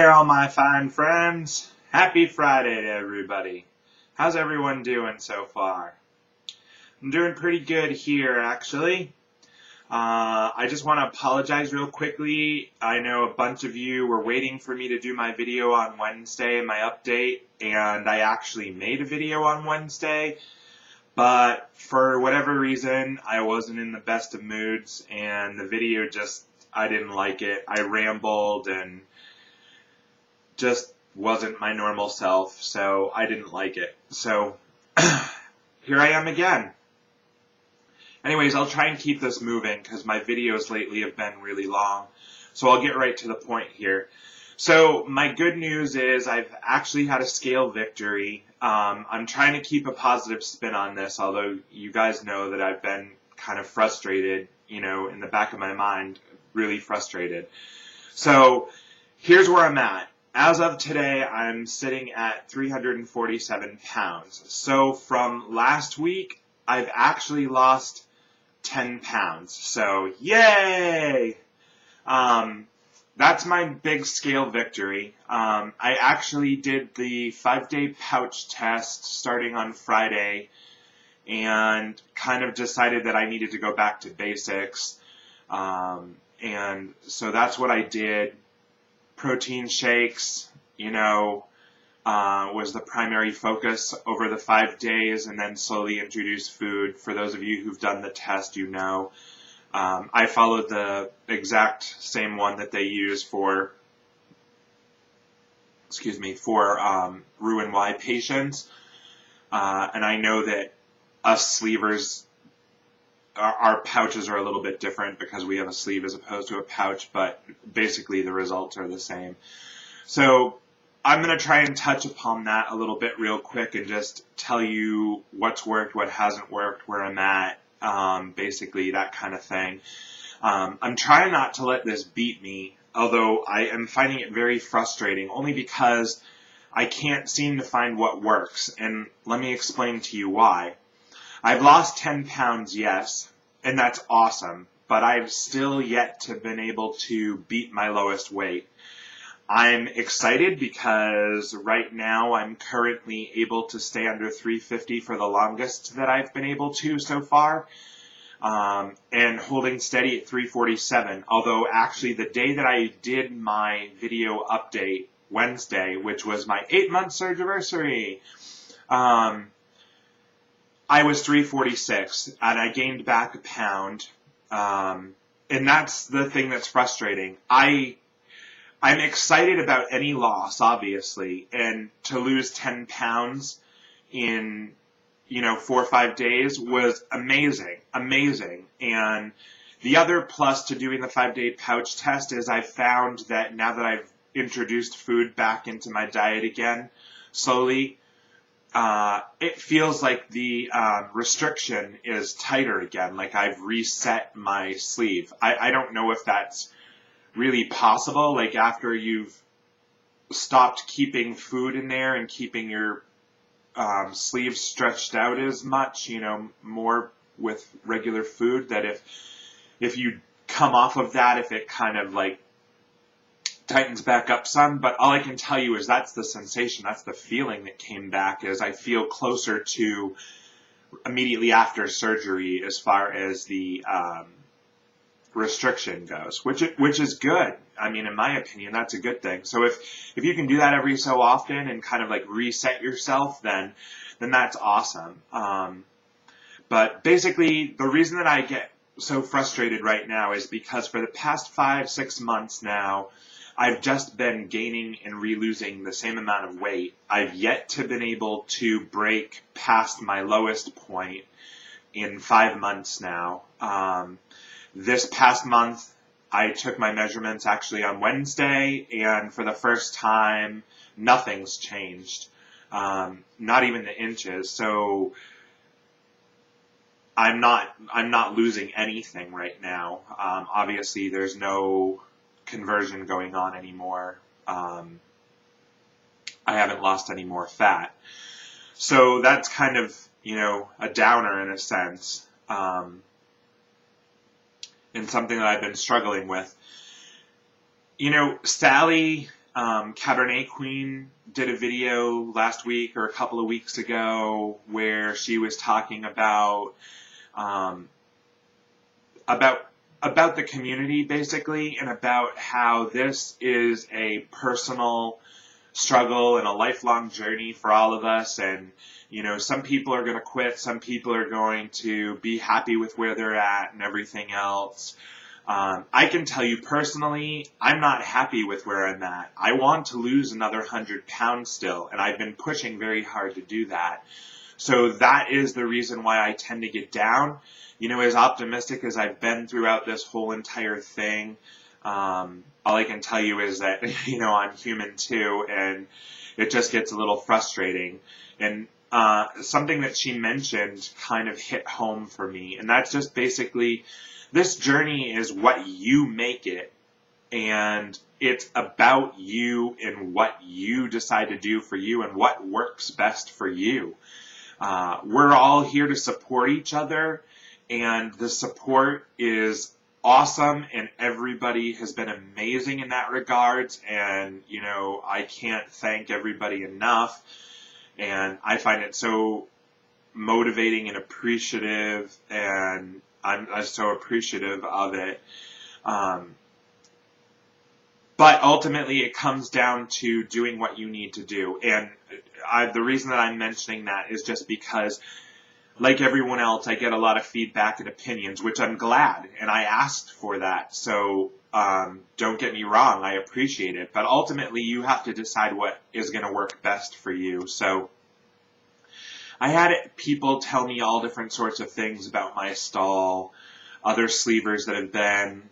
there, all my fine friends. Happy Friday to everybody. How's everyone doing so far? I'm doing pretty good here, actually. I just want to apologize real quickly. I know a bunch of you were waiting for me to do my video on Wednesday, my update, and I actually made a video on Wednesday, but for whatever reason, I wasn't in the best of moods, and the video I didn't like it. I rambled and just wasn't my normal self, so I didn't like it. So here I am again. Anyways, I'll try and keep this moving because my videos lately have been really long. So I'll get right to the point here. So my good news is I've actually had a scale victory. I'm trying to keep a positive spin on this, although you guys know that I've been kind of frustrated, in the back of my mind, really frustrated. So here's where I'm at. As of today, I'm sitting at 347 pounds. So from last week, I've actually lost 10 pounds. So yay! That's my big scale victory. I actually did the 5-day pouch test starting on Friday and kind of decided that I needed to go back to basics. And so that's what I did. Protein shakes, was the primary focus over the 5 days, and then slowly introduce food. For those of you who've done the test, I followed the exact same one that they use for Roux-en-Y patients. And I know that us sleevers, our pouches are a little bit different because we have a sleeve as opposed to a pouch, but basically the results are the same. So I'm going to try and touch upon that a little bit real quick and just tell you what's worked, what hasn't worked, where I'm at, basically that kind of thing. I'm trying not to let this beat me, although I am finding it very frustrating, only because I can't seem to find what works, and let me explain to you why. I've lost 10 pounds, yes, and that's awesome, but I've still yet to been able to beat my lowest weight. I'm excited because right now I'm currently able to stay under 350 for the longest that I've been able to so far, and holding steady at 347, although actually the day that I did my video update, Wednesday, which was my 8-month Surgiversary, I was 346, and I gained back a pound, and that's the thing that's frustrating. I'm excited about any loss, obviously, and to lose 10 pounds in, 4 or 5 days was amazing. And the other plus to doing the 5-day pouch test is I found that now that I've introduced food back into my diet again, slowly, it feels like the restriction is tighter again, like I've reset my sleeve. I don't know if that's really possible, like after you've stopped keeping food in there and keeping your sleeves stretched out as much, more with regular food, that if you come off of that, if it kind of like tightens back up some. But all I can tell you is that's the sensation, that's the feeling that came back, is I feel closer to immediately after surgery as far as the restriction goes, which is good. I mean, in my opinion, that's a good thing. So if you can do that every so often and kind of like reset yourself, then that's awesome. But basically, the reason that I get so frustrated right now is because for the past 5-6 months now, I've just been gaining and re-losing the same amount of weight. I've yet to been able to break past my lowest point in 5 months now. This past month, I took my measurements actually on Wednesday, and for the first time, nothing's changed. Not even the inches. So I'm not losing anything right now. Obviously, there's no conversion going on anymore. I haven't lost any more fat. So that's kind of, a downer in a sense. And something that I've been struggling with. Sally Cabernet Queen did a video last week or a couple of weeks ago where she was talking about about the community basically, and about how this is a personal struggle and a lifelong journey for all of us. And some people are going to quit, some people are going to be happy with where they're at and everything else. I can tell you personally, I'm not happy with where I'm at. I want to lose another 100 pounds still, and I've been pushing very hard to do that. So that is the reason why I tend to get down. As optimistic as I've been throughout this whole entire thing, all I can tell you is that, I'm human too, and it just gets a little frustrating. And something that she mentioned kind of hit home for me, and that's just basically, this journey is what you make it, and it's about you and what you decide to do for you and what works best for you. We're all here to support each other, and the support is awesome, and everybody has been amazing in that regards, and I can't thank everybody enough, and I find it so motivating and appreciative, and I'm so appreciative of it. But ultimately it comes down to doing what you need to do, and the reason that I'm mentioning that is just because, like everyone else, I get a lot of feedback and opinions, which I'm glad, and I asked for that. So don't get me wrong, I appreciate it. But ultimately, you have to decide what is going to work best for you. So I had people tell me all different sorts of things about my stall, other sleevers that have been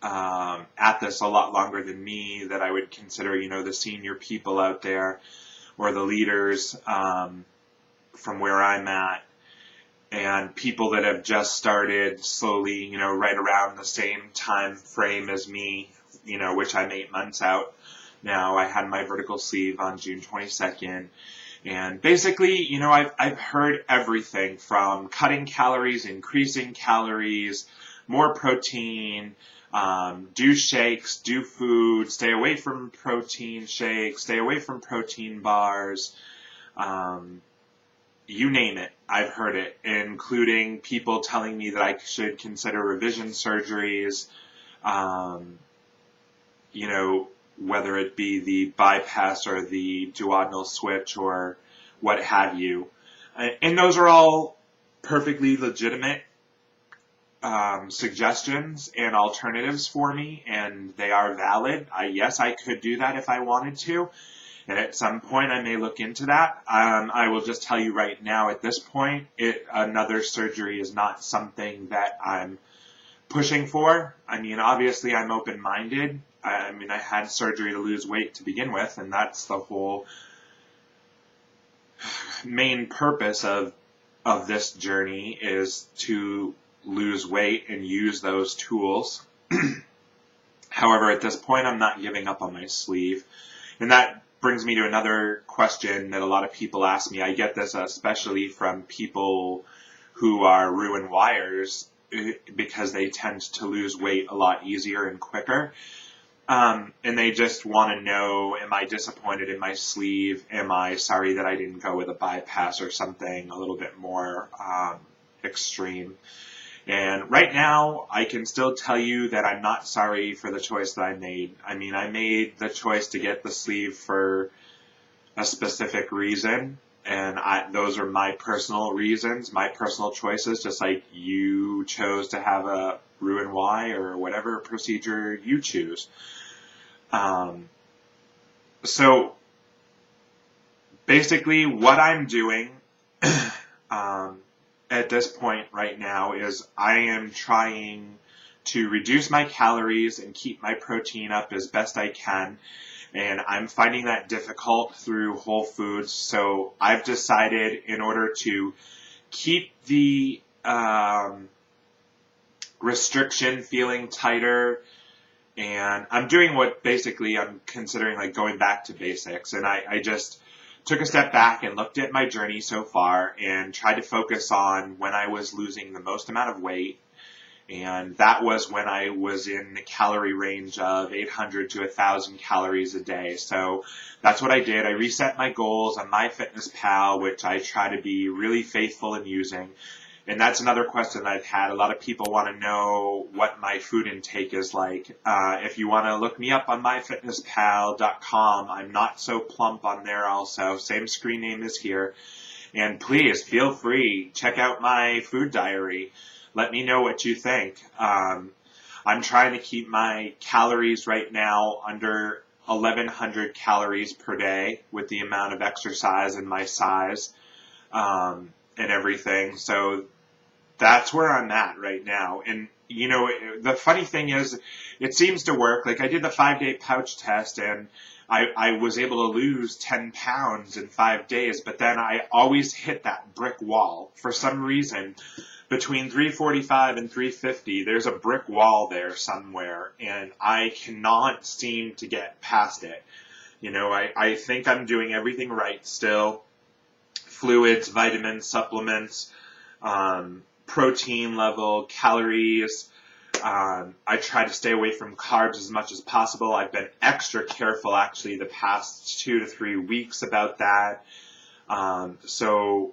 at this a lot longer than me, that I would consider, the senior people out there, or the leaders from where I'm at. And people that have just started slowly, right around the same time frame as me, which I'm 8 months out now. I had my vertical sleeve on June 22nd. And basically, I've heard everything from cutting calories, increasing calories, more protein, do shakes, do food, stay away from protein shakes, stay away from protein bars, you name it, I've heard it, including people telling me that I should consider revision surgeries, whether it be the bypass or the duodenal switch or what have you. And those are all perfectly legitimate suggestions and alternatives for me, and they are valid. Yes, I could do that if I wanted to. And at some point, I may look into that. I will just tell you right now, at this point, another surgery is not something that I'm pushing for. I mean, obviously, I'm open-minded. I had surgery to lose weight to begin with, and that's the whole main purpose of this journey, is to lose weight and use those tools. However, at this point, I'm not giving up on my sleeve. And that brings me to another question that a lot of people ask me. I get this especially from people who are Roux-en-Yers, because they tend to lose weight a lot easier and quicker. And they just want to know, am I disappointed in my sleeve? Am I sorry that I didn't go with a bypass or something a little bit more extreme? And right now, I can still tell you that I'm not sorry for the choice that I made. I made the choice to get the sleeve for a specific reason, and those are my personal reasons, my personal choices, just like you chose to have a Roux-en-Y or whatever procedure you choose. So basically, what I'm doing at this point right now is I am trying to reduce my calories and keep my protein up as best I can, and I'm finding that difficult through Whole Foods. So I've decided, in order to keep the restriction feeling tighter, and I'm doing what basically I'm considering like going back to basics, and I just took a step back and looked at my journey so far and tried to focus on when I was losing the most amount of weight, And that was when I was in the calorie range of 800 to 1,000 calories a day. So that's what I did. I reset my goals on Myfitnesspal, which I try to be really faithful in using. And that's another question I've had. A lot of people want to know what my food intake is like. If you want to look me up on myfitnesspal.com, I'm NotSoPlump on there also. Same screen name as here. And please feel free, check out my food diary. Let me know what you think. I'm trying to keep my calories right now under 1,100 calories per day with the amount of exercise and my size and everything. So that's where I'm at right now. And, you know, the funny thing is, it seems to work. Like, I did the 5-day pouch test, and I was able to lose 10 pounds in 5 days, but then I always hit that brick wall. For some reason, between 345 and 350, there's a brick wall there somewhere, and I cannot seem to get past it. You know, I think I'm doing everything right still. Fluids, vitamins, supplements, protein level, calories. I try to stay away from carbs as much as possible. I've been extra careful actually the past 2 to 3 weeks about that. So,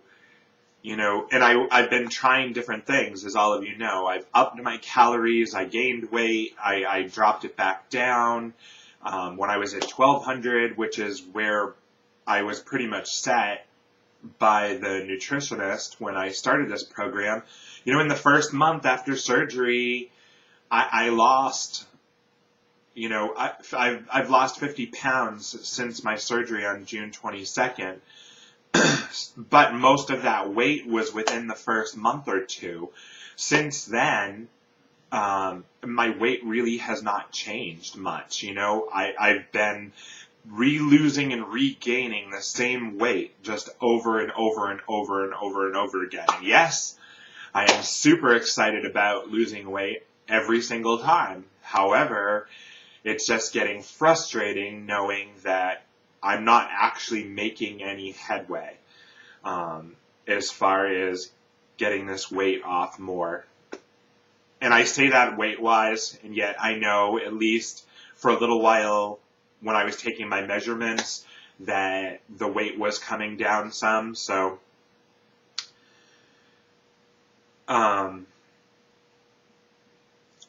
you know, and I've been trying different things, as all of you know. I've upped my calories, I gained weight, I dropped it back down. When I was at 1,200, which is where I was pretty much set by the nutritionist when I started this program, you know, in the first month after surgery, I lost, you know, I've lost 50 pounds since my surgery on June 22nd, but most of that weight was within the first month or two. Since then, my weight really has not changed much. You know, I've been re-losing and regaining the same weight just over and over and over and over and over again. And yes, I am super excited about losing weight every single time. However, it's just getting frustrating knowing that I'm not actually making any headway as far as getting this weight off more. And I say that weight-wise, and yet I know, at least for a little while when I was taking my measurements, that the weight was coming down some. So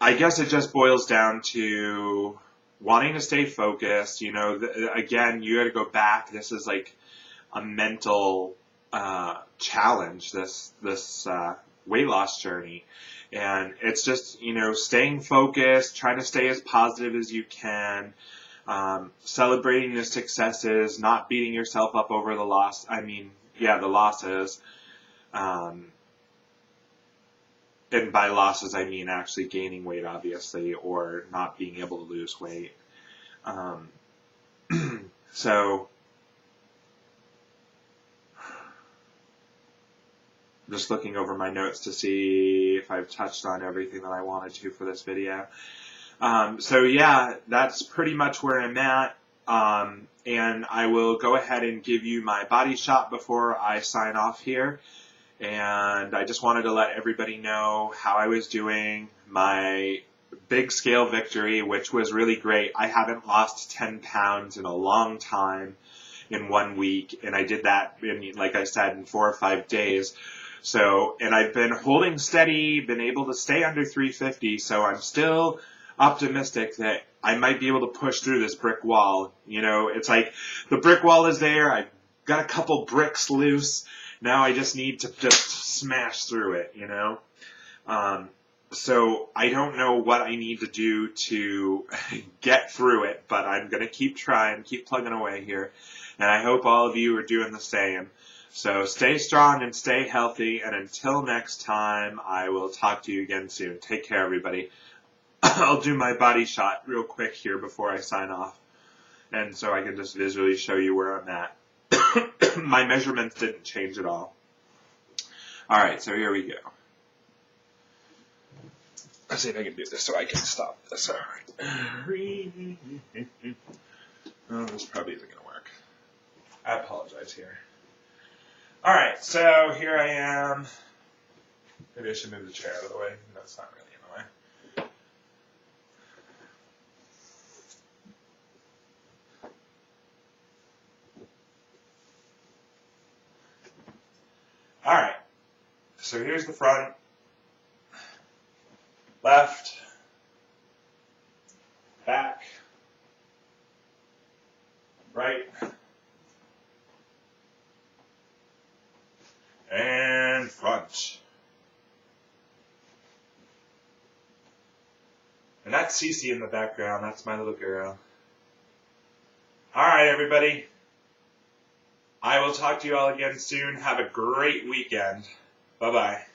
I guess it just boils down to wanting to stay focused. You know, again, you got to go back. This is like a mental challenge, this weight loss journey. And it's just, you know, staying focused, trying to stay as positive as you can, celebrating the successes, not beating yourself up over the losses. And by losses, I mean actually gaining weight, obviously, or not being able to lose weight. So, just looking over my notes to see if I've touched on everything that I wanted to for this video. So yeah, that's pretty much where I'm at. And I will go ahead and give you my body shot before I sign off here. And I just wanted to let everybody know how I was doing. My big scale victory, which was really great. I haven't lost 10 pounds in a long time in 1 week. And I did that, like I said, in 4 or 5 days. So, and I've been holding steady, been able to stay under 350. So I'm still optimistic that I might be able to push through this brick wall. You know, it's like the brick wall is there. I've got a couple bricks loose. Now I just need to just smash through it, you know. So I don't know what I need to do to get through it, but I'm going to keep trying, keep plugging away here. And I hope all of you are doing the same. So stay strong and stay healthy. And until next time, I will talk to you again soon. Take care, everybody. I'll do my body shot real quick here before I sign off. And so I can just visually show you where I'm at. My measurements didn't change at all. All right, so here we go. Let's see if I can do this so I can stop this. All right. Oh, this probably isn't going to work. I apologize here. All right, so here I am. Maybe I should move the chair out of the way. No, it's not really in the way. So here's the front, left, back, right, and front. And that's Cece in the background. That's my little girl. All right, everybody. I will talk to you all again soon. Have a great weekend. Bye-bye.